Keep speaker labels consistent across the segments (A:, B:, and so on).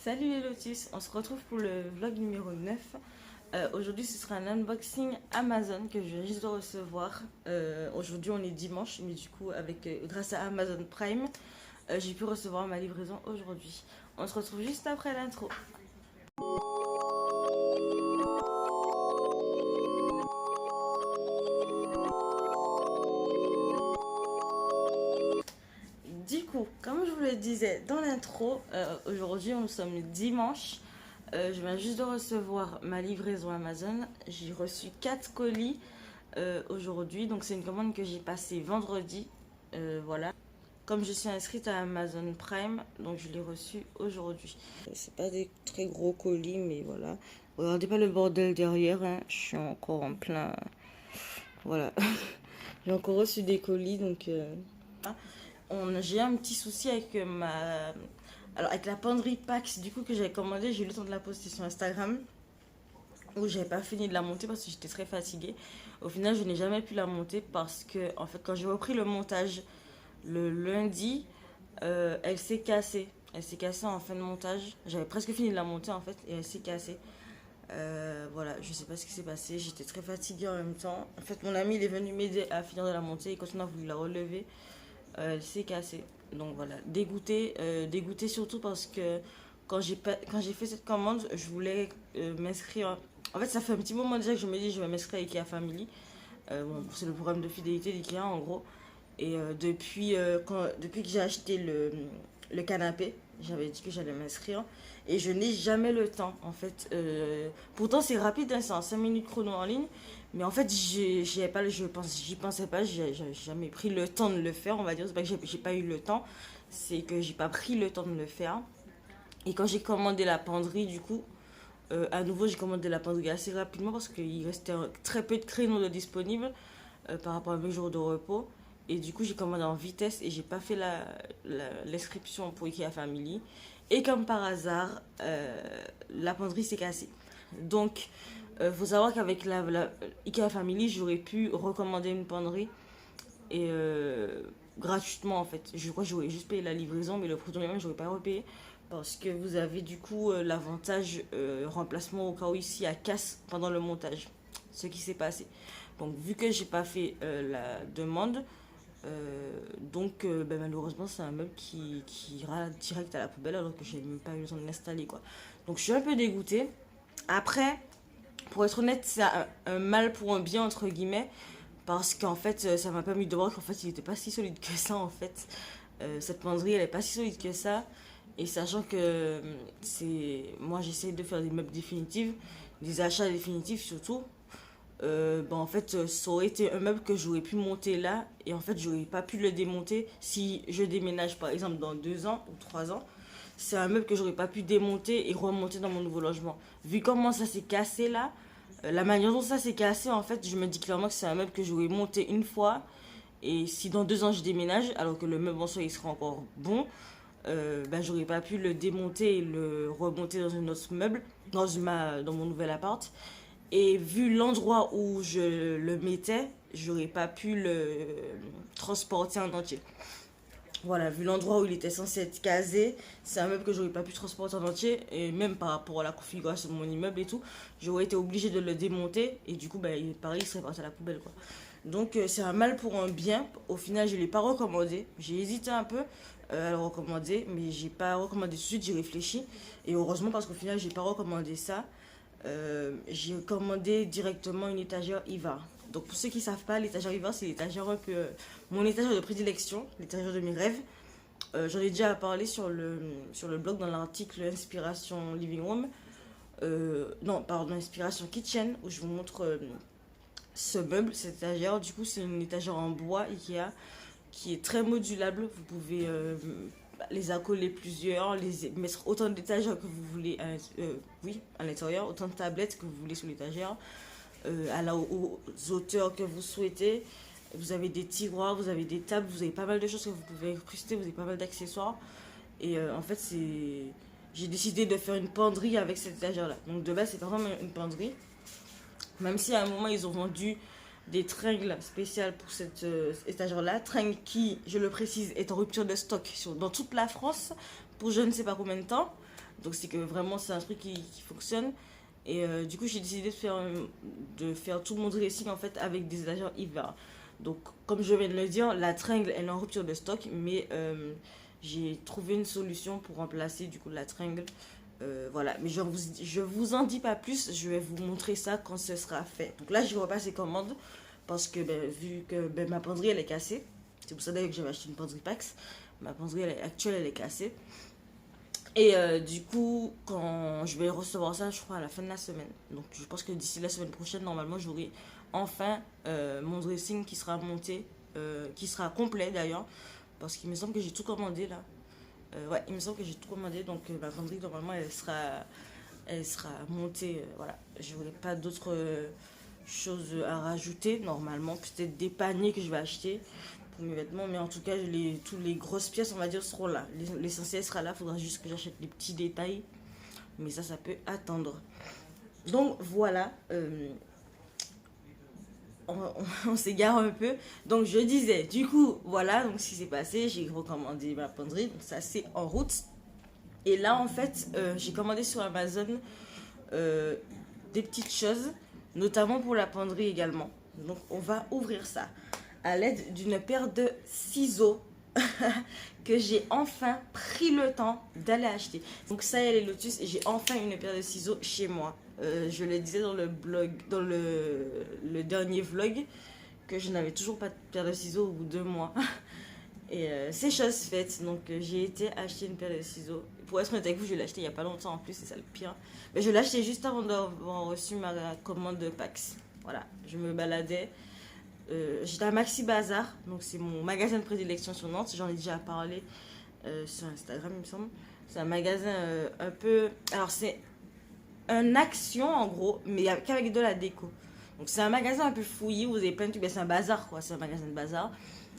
A: Salut les Lotus, on se retrouve pour le vlog numéro 9. Aujourd'hui ce sera un unboxing Amazon que je viens juste de recevoir. Aujourd'hui on est dimanche, mais du coup grâce à Amazon Prime, j'ai pu recevoir ma livraison aujourd'hui. On se retrouve juste après l'intro. Du coup, comme je vous le disais dans l'intro, aujourd'hui nous sommes dimanche. Je viens juste de recevoir ma livraison Amazon. J'ai reçu 4 colis aujourd'hui. Donc c'est une commande que j'ai passée vendredi. Voilà. Comme je suis inscrite à Amazon Prime, donc je l'ai reçu aujourd'hui. C'est pas des très gros colis, mais voilà. Regardez pas le bordel derrière, hein. Je suis encore en plein... Voilà. J'ai encore reçu des colis, donc... J'ai un petit souci avec Alors, avec la penderie Pax, du coup, que j'avais commandée, j'ai eu le temps de la poster sur Instagram. Où j'avais pas fini de la monter parce que j'étais très fatiguée. Au final, je n'ai jamais pu la monter parce que, en fait, quand j'ai repris le montage le lundi, elle s'est cassée. Elle s'est cassée en fin de montage. J'avais presque fini de la monter, en fait, et elle s'est cassée. Voilà, je sais pas ce qui s'est passé. J'étais très fatiguée en même temps. En fait, mon ami il est venu m'aider à finir de la monter et quand on a voulu la relever, elle s'est cassée. Donc voilà, dégoûtée, dégoûtée surtout parce que quand j'ai fait cette commande, je voulais m'inscrire. En fait, ça fait un petit moment déjà que je me dis je vais m'inscrire à IKEA Family. Bon, c'est le programme de fidélité d'IKEA en gros. Et depuis que j'ai acheté le canapé, j'avais dit que j'allais m'inscrire. Et je n'ai jamais le temps, en fait. Pourtant, c'est rapide, hein, c'est en 5 minutes chrono en ligne. Mais en fait, j'y pensais pas, j'ai jamais pris le temps de le faire, on va dire. C'est pas que j'ai pas eu le temps, c'est que j'ai pas pris le temps de le faire. Et quand j'ai commandé la penderie, du coup, à nouveau, j'ai commandé la penderie assez rapidement parce qu'il restait très peu de créneaux de disponibles par rapport à mes jours de repos. Et du coup, j'ai commandé en vitesse et j'ai pas fait l'inscription pour IKEA Family. Et comme par hasard, la penderie s'est cassée. Donc, faut savoir qu'avec la IKEA Family, j'aurais pu recommander une penderie et gratuitement en fait. Je crois que j'aurais juste payé la livraison, mais le produit même, j'aurais pas repayé parce que vous avez du coup l'avantage remplacement au cas où ici à casse pendant le montage. Ce qui s'est passé. Donc, vu que j'ai pas fait la demande, malheureusement c'est un meuble qui ira direct à la poubelle alors que j'ai même pas eu le temps de l'installer quoi. Donc je suis un peu dégoûtée. Après, pour être honnête, c'est un mal pour un bien entre guillemets parce qu'en fait ça m'a permis de voir qu'en fait il était pas si solide que ça en fait. Cette penderie elle est pas si solide que ça et sachant que c'est moi j'essaie de faire des meubles définitifs, des achats définitifs surtout. En fait, ça aurait été un meuble que j'aurais pu monter là et en fait, j'aurais pas pu le démonter si je déménage par exemple dans 2 ans ou 3 ans. C'est un meuble que j'aurais pas pu démonter et remonter dans mon nouveau logement. Vu comment ça s'est cassé là, la manière dont ça s'est cassé, en fait, je me dis clairement que c'est un meuble que j'aurais monté une fois et si dans 2 ans je déménage, alors que le meuble en soi il sera encore bon, j'aurais pas pu le démonter et le remonter dans un autre meuble, dans mon nouvel appart. Et vu l'endroit où je le mettais, j'aurais pas pu le transporter en entier. Voilà, vu l'endroit où il était censé être casé, c'est un meuble que j'aurais pas pu transporter en entier. Et même par rapport à la configuration de mon immeuble et tout, j'aurais été obligée de le démonter. Et du coup, pareil, il serait parti à la poubelle, quoi. Donc, c'est un mal pour un bien. Au final, je ne l'ai pas recommandé. J'ai hésité un peu à le recommander, mais j'ai pas recommandé tout de suite, j'ai réfléchi. Et heureusement, parce qu'au final, j'ai pas recommandé ça. J'ai commandé directement une étagère Ivar. Donc pour ceux qui ne savent pas, l'étagère Ivar, c'est l'étagère un peu mon étagère de prédilection, l'étagère de mes rêves. J'en ai déjà parlé sur le blog dans l'article Inspiration Living Room. Non, pardon, Inspiration Kitchen, où je vous montre ce meuble, cette étagère. Du coup, c'est une étagère en bois Ikea qui est très modulable. Vous pouvez les accoler plusieurs, les mettre autant d'étagères que vous voulez à l'intérieur, autant de tablettes que vous voulez sur l'étagère, aux hauteurs que vous souhaitez. Vous avez des tiroirs, vous avez des tables, vous avez pas mal de choses que vous pouvez incruster, vous avez pas mal d'accessoires. Et en fait, j'ai décidé de faire une penderie avec cette étagère-là. Donc de base, c'est pas vraiment une penderie. Même si à un moment, ils ont vendu des tringles spéciales pour cette étagère-là. Tringle qui, je le précise, est en rupture de stock dans toute la France pour je ne sais pas combien de temps. Donc c'est que vraiment c'est un truc qui fonctionne. Et du coup j'ai décidé de faire tout mon dressing en fait avec des étagères hiver. Donc comme je viens de le dire, la tringle elle est en rupture de stock, mais j'ai trouvé une solution pour remplacer du coup la tringle. Voilà, mais je vous en dis pas plus, je vais vous montrer ça quand ce sera fait. Donc là je repasse les commandes parce que vu que ma penderie elle est cassée, c'est pour ça d'ailleurs que j'avais acheté une penderie Pax. Ma penderie actuelle elle est cassée. Et du coup, quand je vais recevoir ça, je crois à la fin de la semaine. Donc je pense que d'ici la semaine prochaine, normalement, j'aurai enfin mon dressing qui sera monté, qui sera complet d'ailleurs. Parce qu'il me semble que j'ai tout commandé là. Ouais, il me semble que j'ai tout commandé. Donc ma penderie, normalement, elle sera montée. Voilà, je n'aurai pas d'autres choses à rajouter normalement. Peut-être des paniers que je vais acheter pour mes vêtements, mais en tout cas toutes les grosses pièces on va dire seront là, l'essentiel sera là, il faudra juste que j'achète les petits détails, mais ça peut attendre. Donc voilà, on s'égare un peu. Donc je disais, du coup voilà, donc ce qui s'est passé, j'ai recommandé ma penderie, donc ça c'est en route. Et là en fait j'ai commandé sur Amazon des petites choses, notamment pour la penderie également. Donc on va ouvrir ça à l'aide d'une paire de ciseaux que j'ai enfin pris le temps d'aller acheter. Donc ça y est les Lotus, j'ai enfin une paire de ciseaux chez moi. Je le disais dans le blog, dans le dernier vlog, que je n'avais toujours pas de paire de ciseaux au bout de 2 mois. Et c'est chose faite, donc j'ai été acheter une paire de ciseaux. Pour être honnête avec vous, je l'ai acheté il n'y a pas longtemps en plus, c'est ça le pire. Mais je l'ai acheté juste avant d'avoir reçu ma commande de Pax. Voilà, je me baladais. J'étais à Maxi Bazar, donc c'est mon magasin de prédilection sur Nantes, j'en ai déjà parlé sur Instagram il me semble. C'est un magasin un peu... Alors c'est un action en gros, mais qu'avec de la déco. Donc c'est un magasin un peu fouillis, vous avez plein de trucs, c'est un bazar quoi, c'est un magasin de bazar.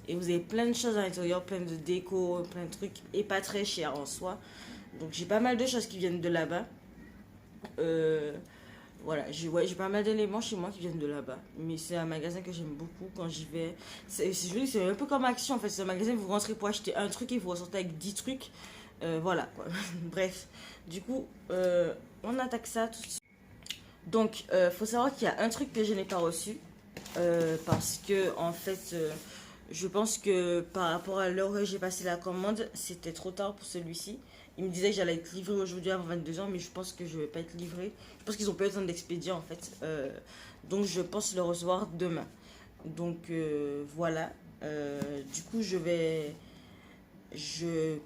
A: Et vous avez plein de choses à l'intérieur, plein de déco, plein de trucs, et pas très cher en soi. Donc j'ai pas mal de choses qui viennent de là-bas. Voilà, j'ai pas mal d'éléments chez moi qui viennent de là-bas. Mais c'est un magasin que j'aime beaucoup quand j'y vais. C'est joli, c'est un peu comme Action en fait. C'est un magasin où vous rentrez pour acheter un truc et vous ressortez avec 10 trucs. Voilà quoi. Bref, du coup, on attaque ça tout de suite. Donc, faut savoir qu'il y a un truc que je n'ai pas reçu. Parce que en fait, je pense que par rapport à l'heure où j'ai passé la commande, c'était trop tard pour celui-ci. Il me disait que j'allais être livré aujourd'hui avant 22h, mais je pense que je vais pas être livré. Je pense qu'ils ont pas eu besoin d'expédier en fait. Donc je pense le recevoir demain. Donc voilà. Du coup je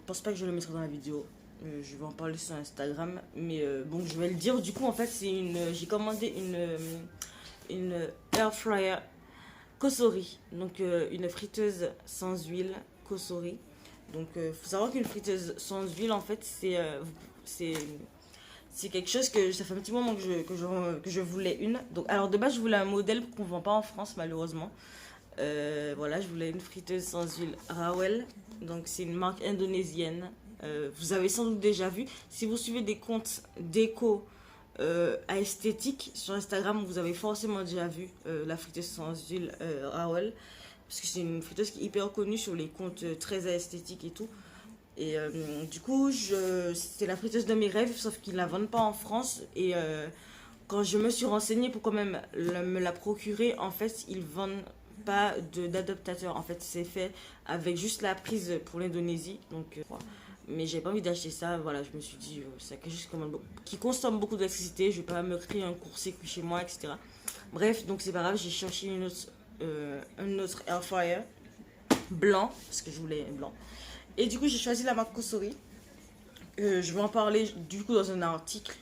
A: pense pas que je le mettrai dans la vidéo. Je vais en parler sur Instagram. Mais bon, je vais le dire. Du coup en fait j'ai commandé une air fryer Cosori. Donc une friteuse sans huile Cosori. Donc, faut savoir qu'une friteuse sans huile, en fait, c'est quelque chose que ça fait un petit moment que je voulais une. Donc, alors, de base, je voulais un modèle qu'on ne vend pas en France, malheureusement. Voilà, je voulais une friteuse sans huile Rawel. Donc, c'est une marque indonésienne. Vous avez sans doute déjà vu. Si vous suivez des comptes déco à esthétique sur Instagram, vous avez forcément déjà vu la friteuse sans huile Rawel. Parce que c'est une friteuse qui est hyper connue sur les comptes très esthétiques et tout. Et du coup, c'est la friteuse de mes rêves, sauf qu'ils ne la vendent pas en France. Et quand je me suis renseignée pour quand même me la procurer, en fait, ils ne vendent pas d'adaptateur. En fait, c'est fait avec juste la prise pour l'Indonésie. Donc, mais j'ai pas envie d'acheter ça. Voilà, je me suis dit, c'est quelque chose qui consomme beaucoup d'électricité. Je vais pas me créer un court-circuit chez moi, etc. Bref, donc c'est pas grave, j'ai cherché un autre air fryer blanc, parce que je voulais un blanc. Et du coup, j'ai choisi la marque Cosori. Je vais en parler du coup dans un article.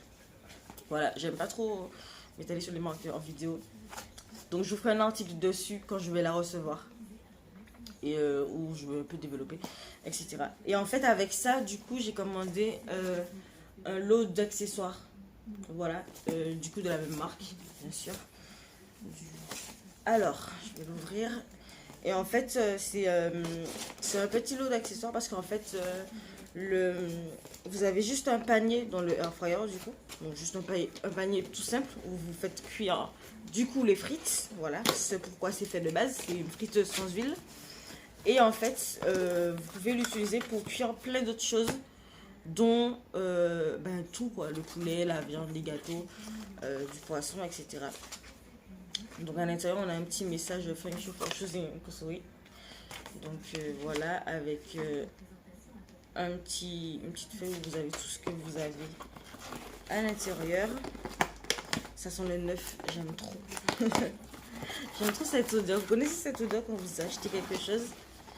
A: Voilà, j'aime pas trop m'étaler sur les marques en vidéo. Donc, je vous ferai un article dessus quand je vais la recevoir. Et où je vais un peu développer, etc. Et en fait, avec ça, du coup, j'ai commandé un lot d'accessoires. Voilà, du coup, de la même marque, bien sûr. Alors, je vais l'ouvrir. Et en fait, c'est un petit lot d'accessoires parce qu'en fait, vous avez juste un panier dans le air fryer du coup. Donc juste un panier tout simple où vous faites cuire du coup les frites. Voilà, c'est pourquoi c'est fait de base. C'est une friteuse sans huile. Et en fait, vous pouvez l'utiliser pour cuire plein d'autres choses dont tout quoi, le poulet, la viande, les gâteaux, du poisson, etc. Donc à l'intérieur on a un petit message Thank you for choosing Kosori. Donc voilà, avec une petite feuille où vous avez tout ce que vous avez à l'intérieur. Ça sent le neuf, j'aime trop. J'aime trop cette odeur. Vous connaissez cette odeur quand vous achetez quelque chose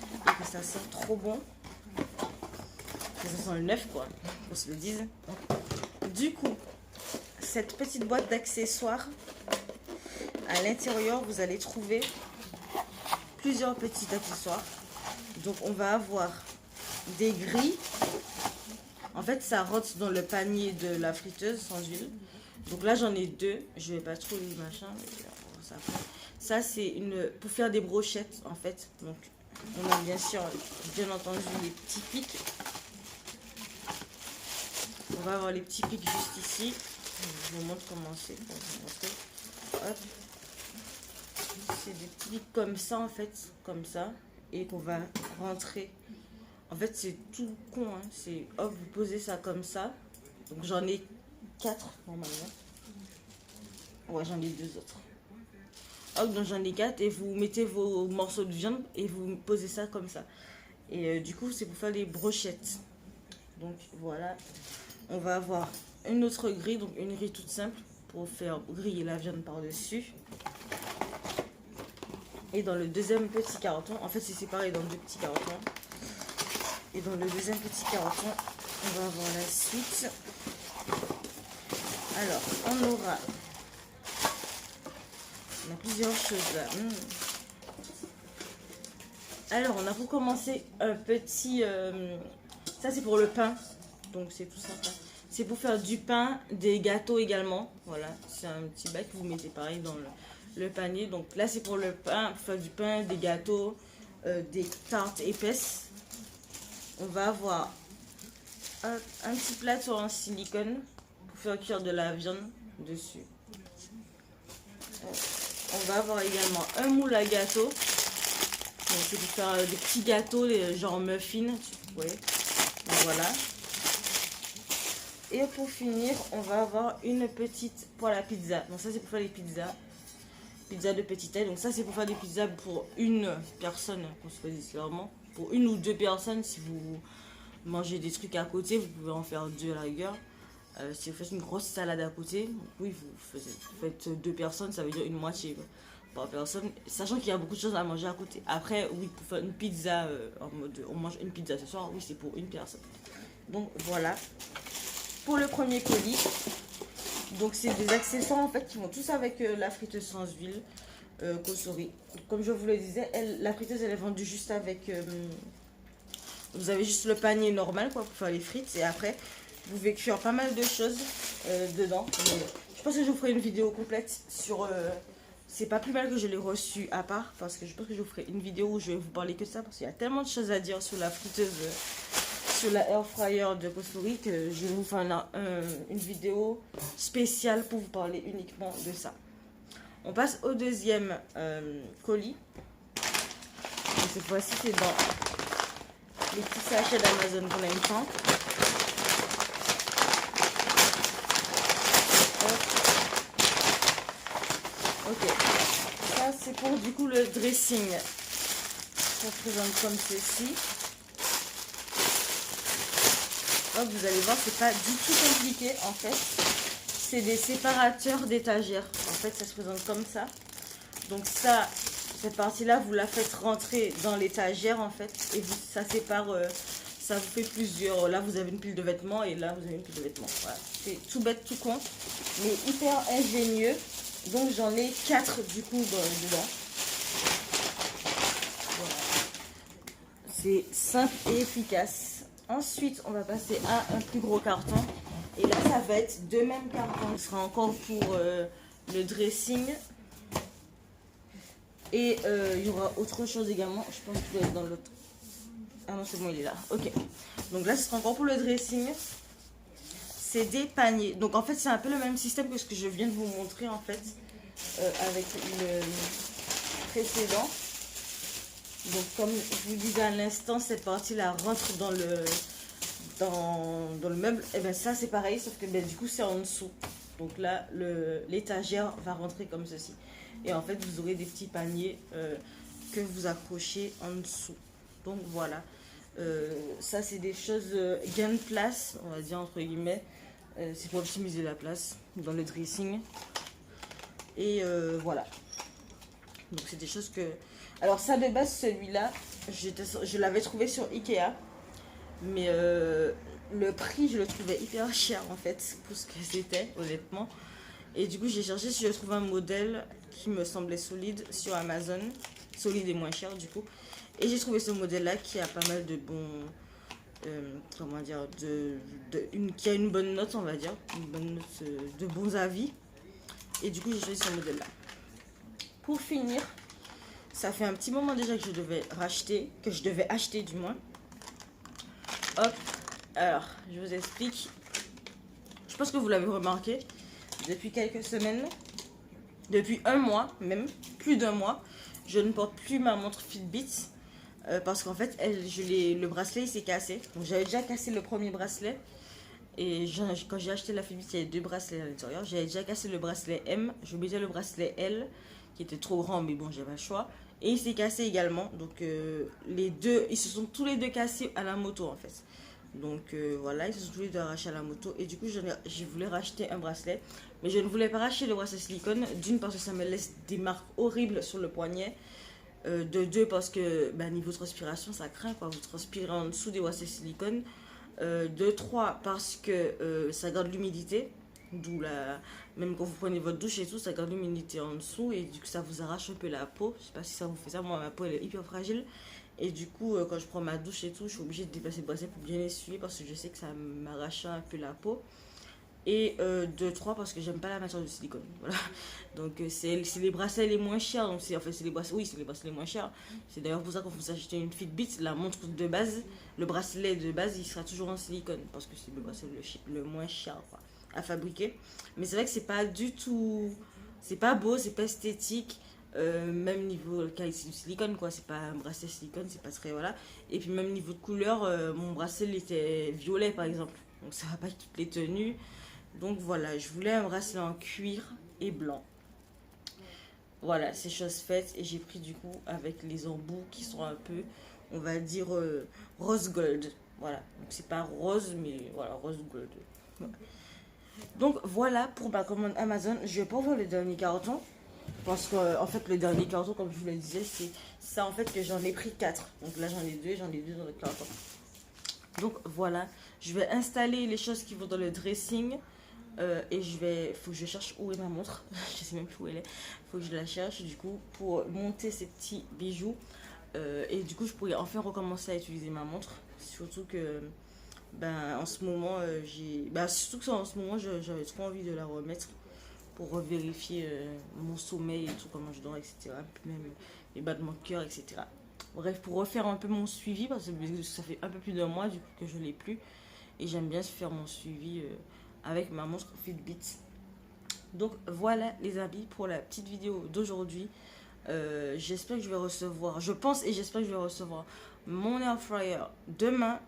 A: et que ça sent trop bon? Ça sent le neuf quoi, qu'on se le dise. Du coup, cette petite boîte d'accessoires, à l'intérieur vous allez trouver plusieurs petits accessoires. Donc on va avoir des grilles. En fait ça rentre dans le panier de la friteuse sans huile. Donc là j'en ai deux, je vais pas trop les machins. Ça c'est une pour faire des brochettes en fait. Donc on a bien sûr, bien entendu, les petits pics. On va avoir les petits pics juste ici. Je vous montre comment c'est pour vous montrer. Hop. C'est des petits pics comme ça en fait, comme ça, et qu'on va rentrer. En fait c'est tout con, hein. C'est hop, vous posez ça comme ça. Donc j'en ai 4 normalement. Ouais, j'en ai 2 autres. Hop, donc j'en ai 4 et vous mettez vos morceaux de viande et vous posez ça comme ça. Et du coup c'est pour faire des brochettes. Donc voilà, on va avoir une autre grille, donc une grille toute simple pour faire griller la viande par dessus. Et dans le deuxième petit carton, en fait c'est séparé dans 2 petits cartons. Et dans le deuxième petit carton, on va avoir la suite. Alors, on a plusieurs choses là. Alors, on a pour commencer un petit... ça c'est pour le pain, donc c'est tout sympa. C'est pour faire du pain, des gâteaux également. Voilà, c'est un petit bac que vous mettez pareil dans le panier. Donc là c'est pour le pain, pour faire du pain, des gâteaux, des tartes épaisses. On va avoir un petit plateau en silicone pour faire cuire de la viande dessus. On va avoir également un moule à gâteau. Donc c'est pour faire des petits gâteaux, genre muffins. Ouais. Donc voilà. Et pour finir, on va avoir une petite poêle à pizza. Donc ça c'est pour faire les pizzas. Pizza de petite taille. Donc ça c'est pour faire des pizzas pour une personne, qu'on se dise clairement. Pour une ou deux personnes, si vous mangez des trucs à côté, vous pouvez en faire 2 à la rigueur. Si vous faites une grosse salade à côté, oui, vous faites 2 personnes, ça veut dire une moitié quoi, par personne. Sachant qu'il y a beaucoup de choses à manger à côté. Après, oui, pour faire une pizza, en mode on mange une pizza ce soir, oui, c'est pour une personne. Donc voilà. Pour le premier colis, donc c'est des accessoires en fait qui vont tous avec la friteuse sans huile Kosori. Comme je vous le disais, la friteuse elle est vendue juste avec vous avez juste le panier normal quoi pour faire les frites et après vous pouvez cuire pas mal de choses dedans. Mais je pense que je vous ferai une vidéo complète sur c'est pas plus mal que je l'ai reçu à part parce que je pense que je vous ferai une vidéo où je vais vous parler que ça parce qu'il y a tellement de choses à dire sur la friteuse sur la air fryer de Kosori que je vais vous faire une vidéo spéciale pour vous parler uniquement de ça. On passe au deuxième colis. Et cette fois-ci c'est dans les petits sachets d'Amazon qu'on aime tant. Ok, ça c'est pour du coup le dressing. Ça se présente comme ceci. Hop, vous allez voir, c'est pas du tout compliqué en fait. C'est des séparateurs d'étagères. En fait, ça se présente comme ça. Donc ça, cette partie-là, vous la faites rentrer dans l'étagère en fait. Et ça sépare, ça vous fait plusieurs. Là, vous avez une pile de vêtements et là, vous avez une pile de vêtements. Voilà. C'est tout bête, tout con, mais hyper ingénieux. Donc j'en ai 4 du coup dedans. Voilà. C'est simple et efficace. Ensuite, on va passer à un plus gros carton. Et là, ça va être 2 mêmes cartons. Ce sera encore pour le dressing. Et il y aura autre chose également. Je pense qu'il doit être dans l'autre. Ah non, c'est bon, il est là. Ok. Donc là, ce sera encore pour le dressing. C'est des paniers. Donc en fait, c'est un peu le même système que ce que je viens de vous montrer en fait. Avec le précédent. Donc comme je vous disais à l'instant, cette partie-là rentre dans le meuble, et ben ça c'est pareil, sauf que ben, du coup c'est en dessous. Donc là, l'étagère va rentrer comme ceci. Et en fait, vous aurez des petits paniers que vous accrochez en dessous. Donc voilà. Ça, c'est des choses gain de place, on va dire entre guillemets. C'est pour optimiser la place dans le dressing. Et voilà. Donc c'est des choses que... Alors ça, de base, celui-là, je l'avais trouvé sur Ikea. Mais le prix, je le trouvais hyper cher en fait, pour ce que c'était, honnêtement. Et du coup, j'ai cherché si je trouve un modèle qui me semblait solide sur Amazon. Solide et moins cher, du coup. Et j'ai trouvé ce modèle-là qui a pas mal de bons... comment dire, qui a une bonne note, on va dire. Une bonne note de bons avis. Et du coup, j'ai choisi ce modèle-là. Pour finir, ça fait un petit moment déjà que je devais racheter, que je devais acheter du moins. Hop, alors, je vous explique. Je pense que vous l'avez remarqué. Depuis quelques semaines, depuis un mois même, plus d'un mois, je ne porte plus ma montre Fitbit. Parce qu'en fait, le bracelet il s'est cassé. Donc j'avais déjà cassé le premier bracelet. Et quand j'ai acheté la Fitbit, il y avait deux bracelets à l'intérieur. J'avais déjà cassé le bracelet M. J'ai oublié le bracelet L, qui était trop grand, mais bon, j'avais le choix. Et il s'est cassé également. Donc les deux, ils se sont tous les deux cassés à la moto en fait. Donc voilà, ils se sont tous les deux arrachés à la moto. Et du coup, je voulais racheter un bracelet. Mais je ne voulais pas racheter le bracelet silicone. D'une, parce que ça me laisse des marques horribles sur le poignet. De deux, parce que niveau transpiration, ça craint quoi. Vous transpirez en dessous des bracelets silicone. De trois, parce que ça garde l'humidité. D'où même quand vous prenez votre douche et tout, ça garde l'humidité en dessous. Et du coup, ça vous arrache un peu la peau. Je sais pas si ça vous fait ça. Moi, ma peau elle est hyper fragile. Et du coup, quand je prends ma douche et tout, je suis obligée de déplacer le bracelet pour bien essuyer parce que je sais que ça m'arrache un peu la peau. Et de 3 parce que j'aime pas la matière de silicone. Voilà. Donc c'est les bracelets les moins chers. Donc c'est les bracelets, oui, c'est les bracelets les moins chers. C'est d'ailleurs pour ça quand vous achetez une Fitbit, la montre de base, le bracelet de base, il sera toujours en silicone parce que c'est le bracelet le moins cher quoi, à fabriquer. Mais c'est vrai que c'est pas du tout, c'est pas beau, c'est pas esthétique. Même niveau qualité du silicone quoi, c'est pas un bracelet silicone, c'est pas très voilà. Et puis même niveau de couleur, mon bracelet il était violet par exemple, donc ça va pas toutes les tenues. Donc voilà, je voulais un bracelet en cuir et blanc. Voilà, c'est chose faite et j'ai pris du coup avec les embouts qui sont un peu, on va dire rose gold. Voilà, donc c'est pas rose mais voilà, rose gold. Voilà. Donc voilà pour ma commande Amazon. Je vais pas ouvrir le dernier carton. Parce que en fait le dernier carton comme je vous le disais c'est ça en fait que j'en ai pris 4. Donc là j'en ai deux dans le carton. Donc voilà, je vais installer les choses qui vont dans le dressing. Et faut que je cherche où est ma montre. Je sais même plus où elle est. Faut que je la cherche du coup pour monter ces petits bijoux. Et du coup je pourrais enfin recommencer à utiliser ma montre. Surtout que en ce moment en ce moment j'avais trop envie de la remettre pour revérifier mon sommeil et tout, comment je dors, etc. Puis même les battements de cœur, etc. Bref, pour refaire un peu mon suivi, parce que ça fait un peu plus d'un mois du coup que je ne l'ai plus. Et j'aime bien faire mon suivi avec ma montre Fitbit. Donc voilà les amis pour la petite vidéo d'aujourd'hui. J'espère que je vais recevoir, je pense et j'espère que je vais recevoir mon air fryer demain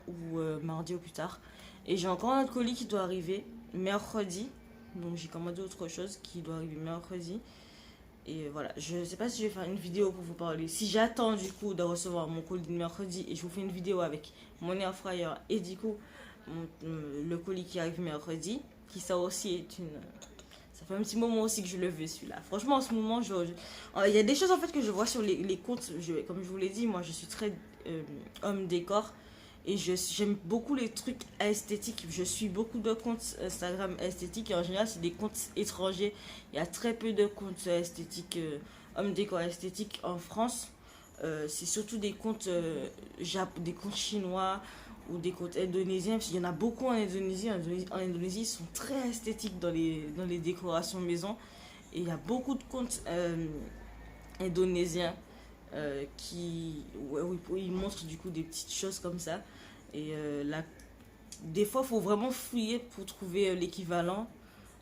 A: ou mardi au plus tard. Et j'ai encore un autre colis qui doit arriver mercredi. Donc j'ai commandé autre chose qui doit arriver mercredi. Et voilà, je ne sais pas si je vais faire une vidéo pour vous parler. Si j'attends du coup de recevoir mon colis de mercredi et je vous fais une vidéo avec mon air fryer et du coup le colis qui arrive mercredi, qui ça aussi est une... Ça fait un petit moment aussi que je le veux celui-là. Franchement en ce moment, il y a des choses en fait que je vois sur les comptes. Comme je vous l'ai dit, moi je suis très homme décor. Et j'aime beaucoup les trucs esthétiques. Je suis beaucoup de comptes Instagram esthétiques. Et en général, c'est des comptes étrangers. Il y a très peu de comptes esthétiques, hommes décor esthétiques en France. C'est surtout des comptes, des comptes chinois ou des comptes indonésiens. Parce qu'il y en a beaucoup en Indonésie. En Indonésie, ils sont très esthétiques dans les décorations maison. Et il y a beaucoup de comptes indonésiens. Où ils montrent du coup des petites choses comme ça et des fois il faut vraiment fouiller pour trouver l'équivalent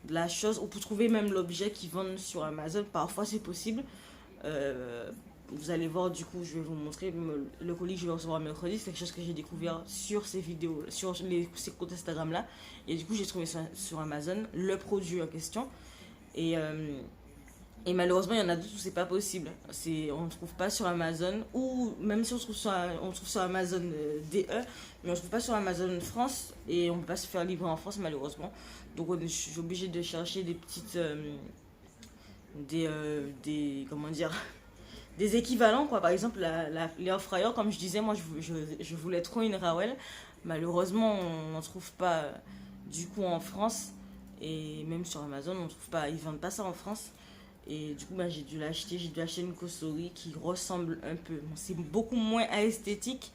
A: de la chose ou pour trouver même l'objet qu'ils vendent sur Amazon. Parfois c'est possible, vous allez voir, du coup, je vais vous montrer le colis que je vais recevoir mercredi. C'est quelque chose que j'ai découvert sur ces vidéos, sur ces comptes Instagram là. Et du coup, j'ai trouvé ça sur Amazon, le produit en question. Et, et malheureusement, il y en a d'autres où c'est pas possible. On ne trouve pas sur Amazon, ou même si on trouve sur Amazon DE, mais on ne trouve pas sur Amazon France, et on ne peut pas se faire livrer en France malheureusement. Donc je suis obligée de chercher des petites, comment dire, des équivalents quoi. Par exemple, les air fryers, comme je disais, moi je voulais trop une Rawel. Malheureusement, on n'en trouve pas du coup en France, et même sur Amazon, on trouve pas, ils vendent pas ça en France. Et du coup, bah, j'ai dû acheter une Cosori qui ressemble un peu. Bon, c'est beaucoup moins esthétique,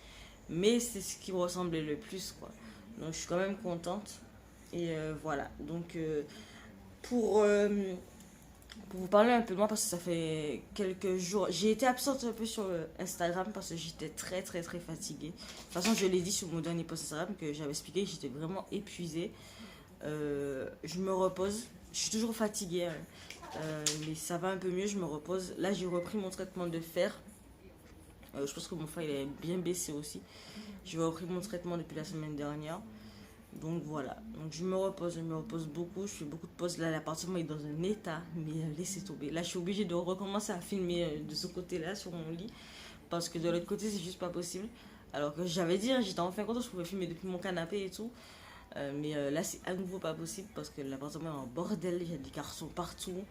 A: mais c'est ce qui me ressemblait le plus, quoi. Donc, je suis quand même contente. Et voilà. Donc, pour vous parler un peu de moi, parce que ça fait quelques jours, j'ai été absente un peu sur Instagram parce que j'étais très, très, très fatiguée. De toute façon, je l'ai dit sur mon dernier post Instagram que j'avais expliqué, j'étais vraiment épuisée. Je me repose. Je suis toujours fatiguée, hein. Mais ça va un peu mieux, je me repose. Là, j'ai repris mon traitement de fer. Je pense que mon fer il est bien baissé aussi. J'ai repris mon traitement depuis la semaine dernière. Donc voilà. Donc je me repose beaucoup. Je fais beaucoup de pauses. Là, l'appartement est dans un état, mais laissez tomber. Là, je suis obligée de recommencer à filmer de ce côté-là, sur mon lit. Parce que de l'autre côté, c'est juste pas possible. Alors que j'avais dit, hein, j'étais enfin contente, je pouvais filmer depuis mon canapé et tout. Mais là, c'est à nouveau pas possible parce que l'appartement est en bordel. Il y a des cartons partout.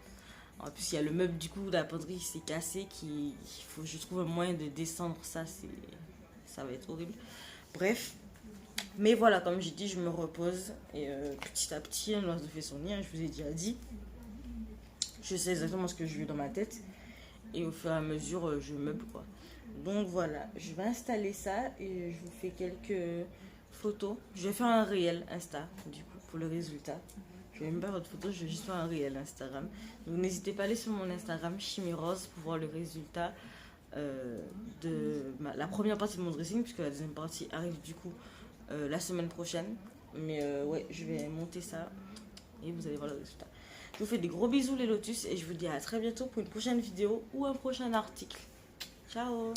A: En plus, il y a le meuble du coup de la penderie qui s'est cassé. Il faut que je trouve un moyen de descendre ça. Ça va être horrible. Bref. Mais voilà, comme j'ai dit, je me repose. Et petit à petit, un oiseau fait son nid. Hein, je vous ai déjà dit. Je sais exactement ce que je veux dans ma tête. Et au fur et à mesure, je meuble quoi. Donc voilà, je vais installer ça et je vous fais quelques photos. Je vais faire un réel Insta, du coup, pour le résultat. Je vais même pas votre photo, je vais juste faire un réel Instagram. Donc n'hésitez pas à aller sur mon Instagram, Chimirose, pour voir le résultat la première partie de mon dressing, puisque la deuxième partie arrive du coup la semaine prochaine. Mais ouais, je vais monter ça et vous allez voir le résultat. Je vous fais des gros bisous les lotus et je vous dis à très bientôt pour une prochaine vidéo ou un prochain article. Ciao!